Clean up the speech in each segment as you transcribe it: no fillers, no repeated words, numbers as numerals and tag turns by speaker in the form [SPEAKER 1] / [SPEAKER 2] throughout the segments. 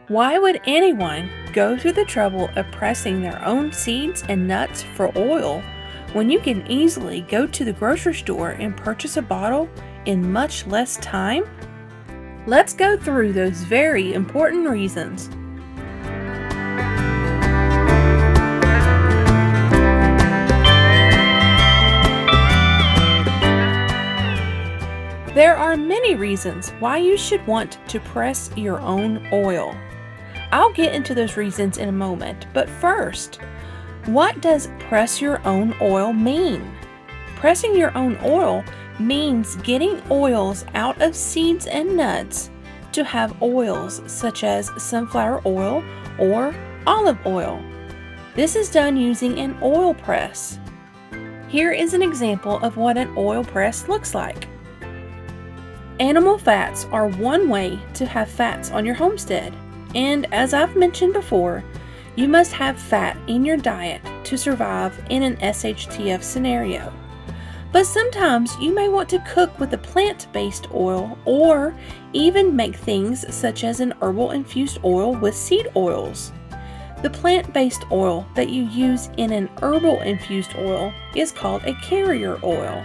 [SPEAKER 1] Why would anyone go through the trouble of pressing their own seeds and nuts for oil when you can easily go to the grocery store and purchase a bottle in much less time? Let's go through those very important reasons. There are many reasons why you should want to press your own oil. I'll get into those reasons in a moment, but first, what does press your own oil mean? Pressing your own oil means getting oils out of seeds and nuts to have oils such as sunflower oil or olive oil. This is done using an oil press. Here is an example of what an oil press looks like. Animal fats are one way to have fats on your homestead, and as I've mentioned before, you must have fat in your diet to survive in an SHTF scenario. But sometimes you may want to cook with a plant-based oil or even make things such as an herbal infused oil with seed oils. The plant-based oil that you use in an herbal infused oil is called a carrier oil.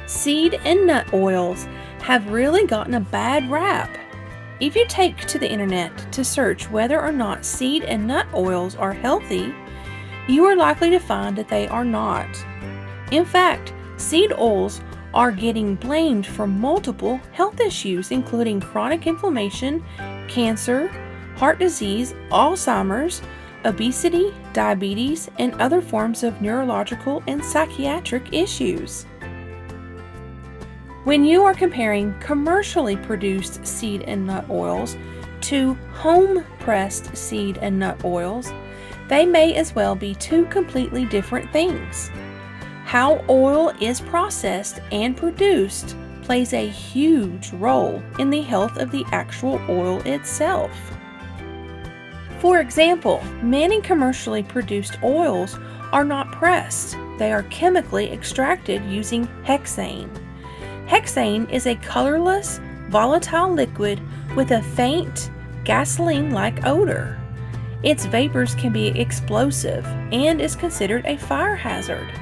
[SPEAKER 1] Seed and nut oils have really gotten a bad rap. If you take to the internet to search whether or not seed and nut oils are healthy, you are likely to find that they are not. In fact, seed oils are getting blamed for multiple health issues, including chronic inflammation, cancer, heart disease, Alzheimer's, obesity, diabetes, and other forms of neurological and psychiatric issues. When you are comparing commercially produced seed and nut oils to home-pressed seed and nut oils, they may as well be two completely different things. How oil is processed and produced plays a huge role in the health of the actual oil itself. For example, many commercially produced oils are not pressed. They are chemically extracted using hexane. Hexane is a colorless, volatile liquid with a faint, gasoline-like odor. Its vapors can be explosive and is considered a fire hazard.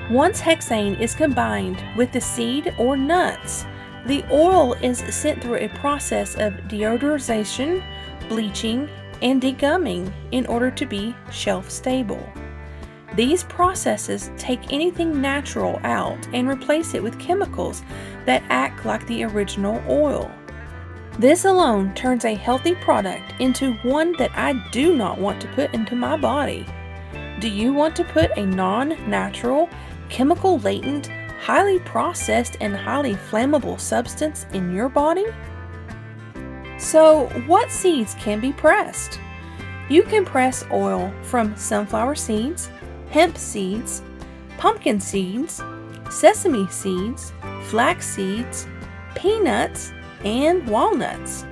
[SPEAKER 1] Once hexane is combined with the seed or nuts, the oil is sent through a process of deodorization, bleaching, and degumming in order to be shelf-stable. These processes take anything natural out and replace it with chemicals that act like the original oil. This alone turns a healthy product into one that I do not want to put into my body. Do you want to put a non-natural, chemical-latent, highly processed, and highly flammable substance in your body? So, what seeds can be pressed? You can press oil from sunflower seeds, hemp seeds, pumpkin seeds, sesame seeds, flax seeds, peanuts, and walnuts.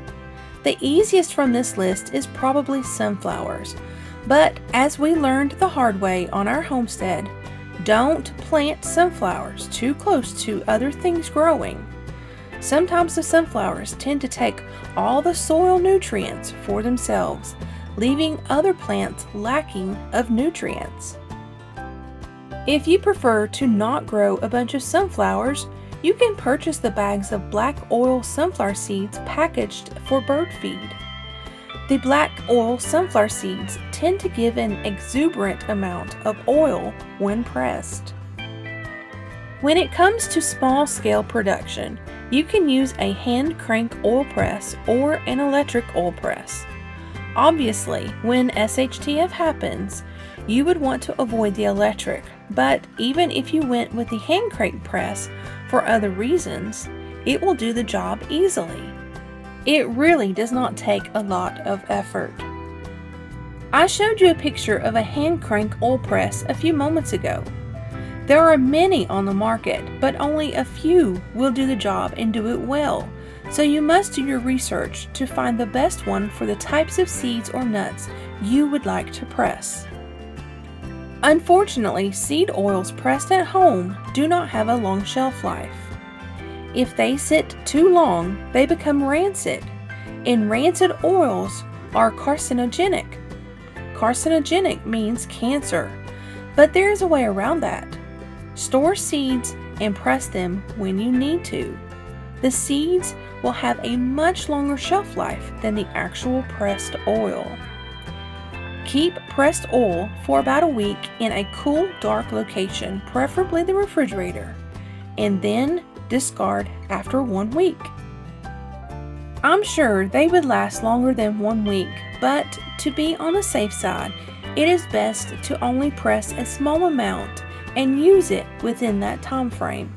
[SPEAKER 1] The easiest from this list is probably sunflowers, but as we learned the hard way on our homestead, don't plant sunflowers too close to other things growing. Sometimes the sunflowers tend to take all the soil nutrients for themselves, leaving other plants lacking of nutrients. If you prefer to not grow a bunch of sunflowers, you can purchase the bags of black oil sunflower seeds packaged for bird feed. The black oil sunflower seeds tend to give an exuberant amount of oil when pressed. When it comes to small-scale production, you can use a hand crank oil press or an electric oil press. Obviously, when SHTF happens, you would want to avoid the electric, but even if you went with the hand crank press for other reasons, it will do the job easily. It really does not take a lot of effort. I showed you a picture of a hand crank oil press a few moments ago. There are many on the market, but only a few will do the job and do it well, so you must do your research to find the best one for the types of seeds or nuts you would like to press. Unfortunately, seed oils pressed at home do not have a long shelf life. If they sit too long, they become rancid, and rancid oils are carcinogenic. Carcinogenic means cancer, but there is a way around that. Store seeds and press them when you need to. The seeds will have a much longer shelf life than the actual pressed oil. Keep pressed oil for about a week in a cool, dark location, preferably the refrigerator, and then discard after 1 week. I'm sure they would last longer than 1 week, but to be on the safe side, it is best to only press a small amount and use it within that time frame.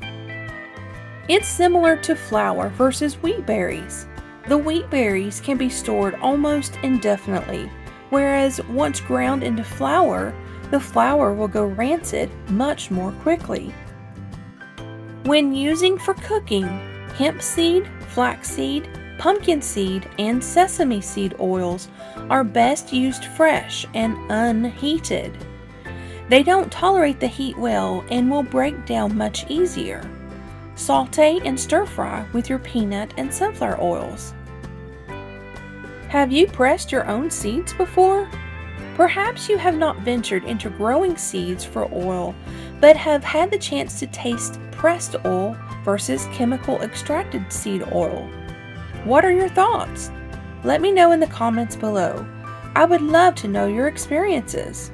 [SPEAKER 1] It's similar to flour versus wheat berries. The wheat berries can be stored almost indefinitely, whereas once ground into flour, the flour will go rancid much more quickly. When using for cooking, hemp seed, flaxseed, pumpkin seed, and sesame seed oils are best used fresh and unheated. They don't tolerate the heat well and will break down much easier. Saute and stir fry with your peanut and sunflower oils. Have you pressed your own seeds before? Perhaps you have not ventured into growing seeds for oil, but have had the chance to taste pressed oil versus chemical extracted seed oil. What are your thoughts? Let me know in the comments below. I would love to know your experiences.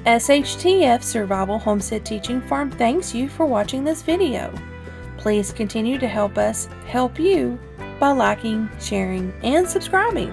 [SPEAKER 1] SHTF Survival Homestead Teaching Farm thanks you for watching this video. Please continue to help us help you by liking, sharing, and subscribing.